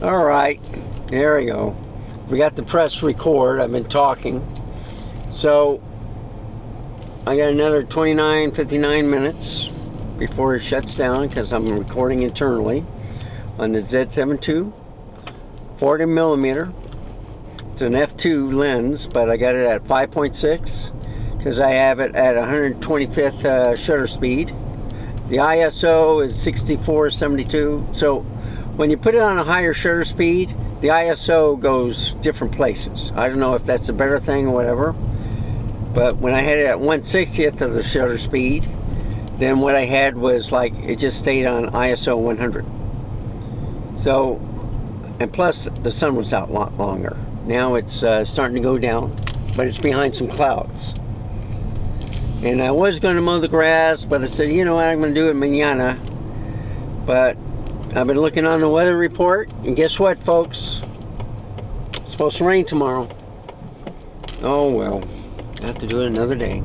All right, there we go. We got the press record. I've been talking. So I got another 59 minutes before it shuts down because I'm recording internally on the Z7II 40 millimeter. It's an f2 lens, but I got it at 5.6 because I have it at 125th shutter speed. The ISO is 6472. So when you put it on a higher shutter speed, the ISO goes different places. I don't know if that's a better thing or whatever, but when I had it at 1/60th of the shutter speed, then what I had was like, it just stayed on ISO 100. So, and plus the sun was out a lot longer. Now it's starting to go down, but it's behind some clouds. And I was going to mow the grass, but I said, you know what, I'm going to do it mañana. But I've been looking on the weather report, and guess what, folks? It's supposed to rain tomorrow. Oh well, I have to do it another day.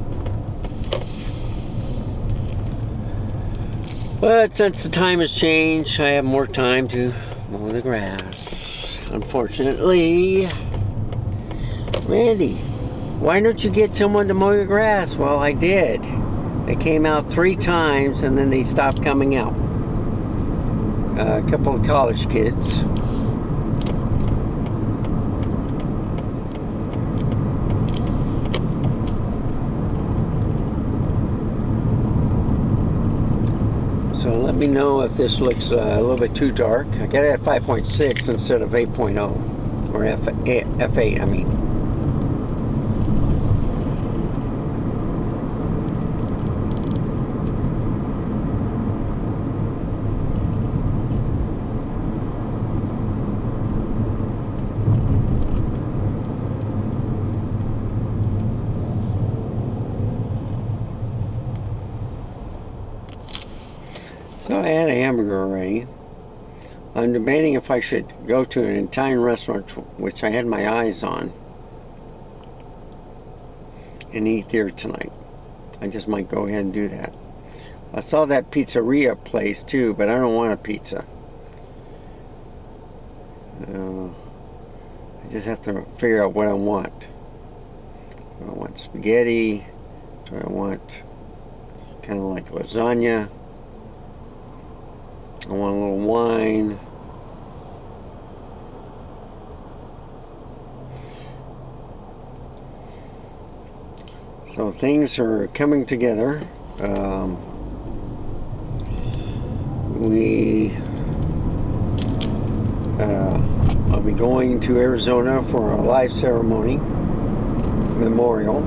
But since the time has changed, I have more time to mow the grass. Unfortunately. Randy, why don't you get someone to mow your grass? Well, I did. They came out 3 times and then they stopped coming out. A couple of college kids. So let me know if this looks a little bit too dark. I got it at 5.6 instead of 8.0, or F8, I mean. So I had a hamburger already. I'm debating if I should go to an Italian restaurant, which I had my eyes on, and eat there tonight. I just might go ahead and do that. I saw that pizzeria place too, but I don't want a pizza. I just have to figure out what I want. Do I want spaghetti? Do I want kind of like lasagna? I want a little wine. So things are coming together. I'll be going to Arizona for a live ceremony, memorial.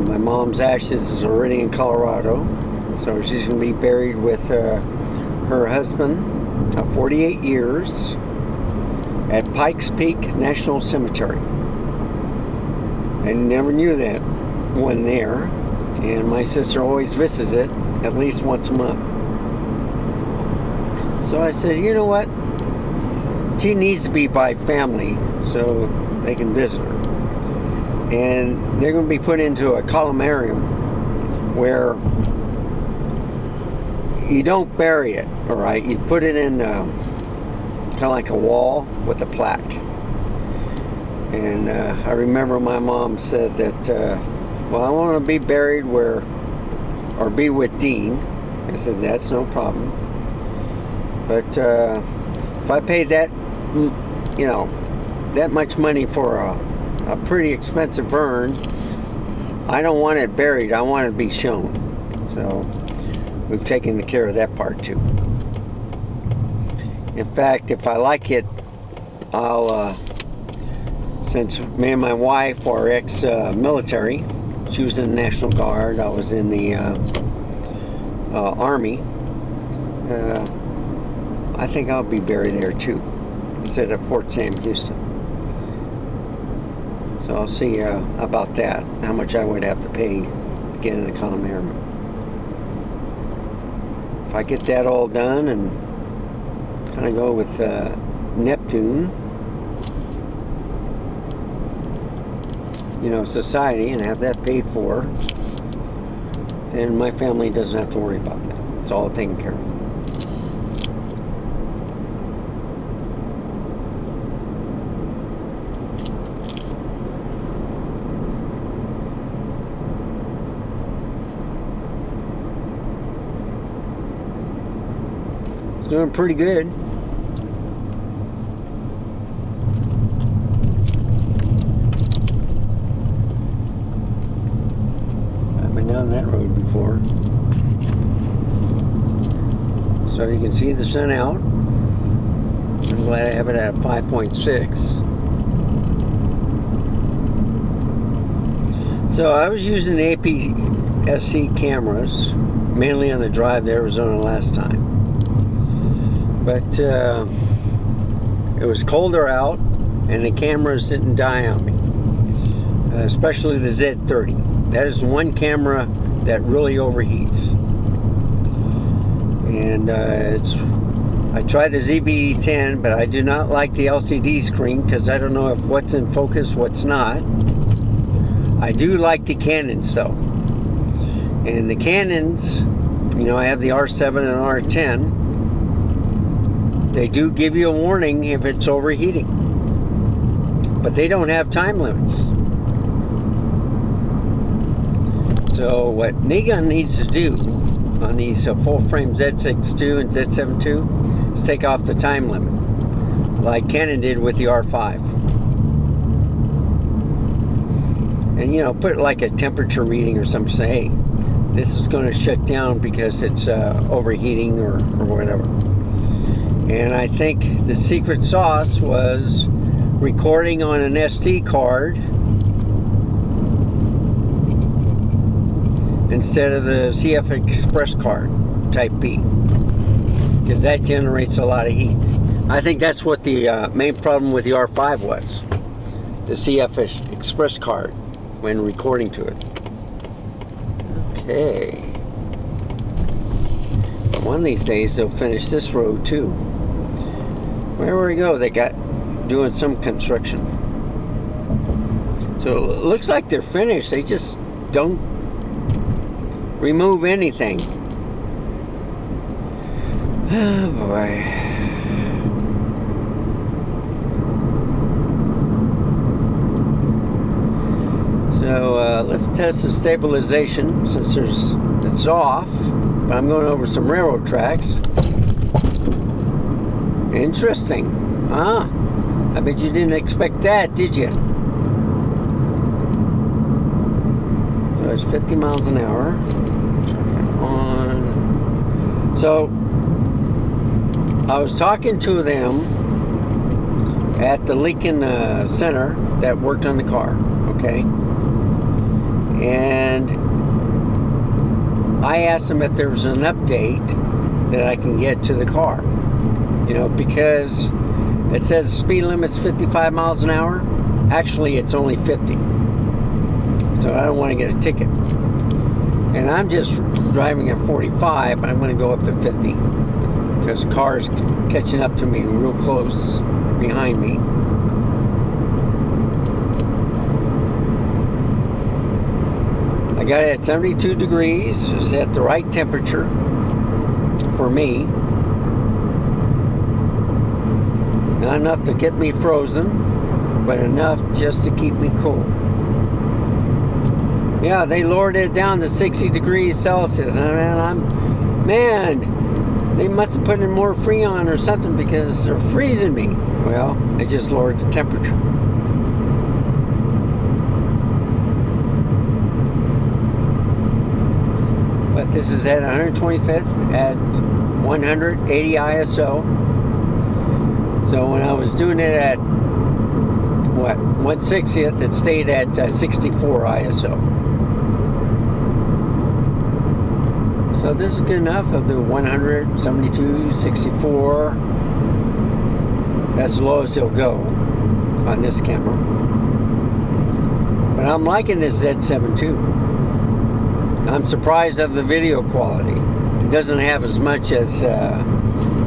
My mom's ashes is already in Colorado. So she's going to be buried with her husband of 48 years at Pikes Peak National Cemetery. I never knew that one there, and my sister always visits it at least once a month. So I said, you know what? She needs to be by family so they can visit her. And they're going to be put into a columbarium where you don't bury it, all right? You put it in kind of like a wall with a plaque. And I remember my mom said that, well, I want to be buried where, or be with Dean. I said, that's no problem. But if I pay that, you know, that much money for a pretty expensive urn, I don't want it buried. I want it to be shown. So we've taken care of that part too. In fact, if I like it, I'll, since me and my wife are ex-military, she was in the National Guard, I was in the Army, I think I'll be buried there too, instead of Fort Sam Houston. So I'll see about that, how much I would have to pay to get in the columbarium. If I get that all done and kind of go with Neptune, you know, society, and have that paid for, then my family doesn't have to worry about that. It's all taken care of. It's doing pretty good. I've been down that road before. So you can see the sun out. I'm glad I have it at 5.6. So I was using the APS-C cameras, mainly on the drive to Arizona last time. But it was colder out, and the cameras didn't die on me. Especially the Z7II. That is one camera that really overheats. And I tried the ZV-10, but I do not like the LCD screen because I don't know if what's in focus, what's not. I do like the Canons though. And the Canons, you know, I have the R7 and R10. They do give you a warning if it's overheating. But they don't have time limits. So what Nikon needs to do on these full-frame Z6II and Z7II is take off the time limit, like Canon did with the R5. And, you know, put like a temperature reading or something, say, hey, this is going to shut down because it's overheating or whatever. And I think the secret sauce was recording on an SD card instead of the CF Express card type B, because that generates a lot of heat. I think that's what the main problem with the R5 was, the CF Express card when recording to it. Okay, but one of these days they'll finish this road too. Wherever we go, they got doing some construction. So it looks like they're finished. They just don't remove anything. Oh boy. So let's test the stabilization since it's off, but I'm going over some railroad tracks. Interesting. Ah, I bet you didn't expect that, did you? So it's 50 miles an hour. On. So I was talking to them at the Lincoln Center that worked on the car, okay? And I asked them if there was an update that I can get to the car. You know, because it says speed limit's 55 miles an hour. Actually, it's only 50. So I don't want to get a ticket. And I'm just driving at 45, but I'm going to go up to 50. Because the car is catching up to me real close behind me. I got it at 72 degrees. It's at the right temperature for me. Not enough to get me frozen, but enough just to keep me cool. Yeah, they lowered it down to 60 degrees Celsius. Man, they must have put in more Freon or something because they're freezing me. Well, they just lowered the temperature. But this is at 125th at 180 ISO. So when I was doing it at, what, 1/60th, it stayed at 64 ISO. So this is good enough. I'll do 100, 72, 64. That's the lowest it'll go on this camera. But I'm liking this Z7II. I'm surprised of the video quality. It doesn't have as much as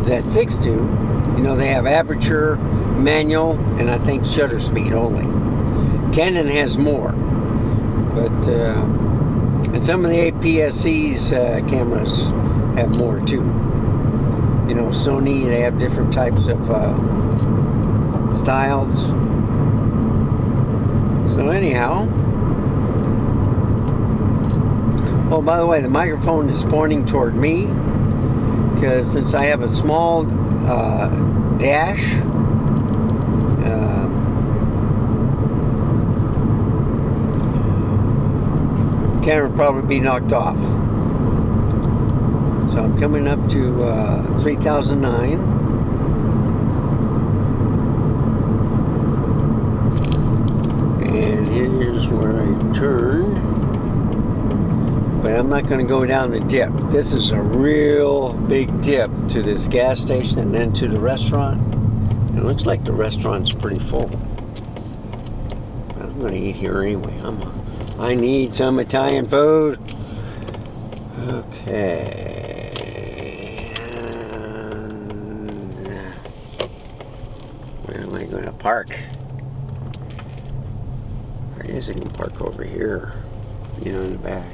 Z6II. You know, they have aperture, manual, and I think shutter speed only. Canon has more. But, and some of the APS-C's cameras have more too. You know, Sony, they have different types of styles. So anyhow. Oh, by the way, the microphone is pointing toward me. because since I have a small dash, camera will probably be knocked off. So I'm coming up to 3009. And here's where I turn. But I'm not going to go down the dip. This is a real big dip to this gas station and then to the restaurant. It looks like the restaurant's pretty full. I'm going to eat here anyway. I need some Italian food. Okay. Where am I going to park? I guess I can park over here, in the back.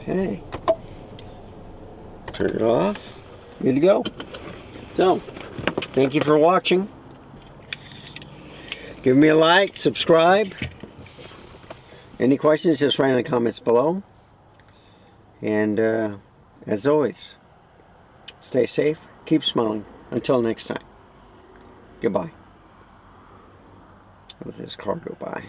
Okay, turn it off, good to go. So, thank you for watching. Give me a like, subscribe. Any questions, just write in the comments below. And as always, stay safe, keep smiling. Until next time, goodbye. Let this car go by.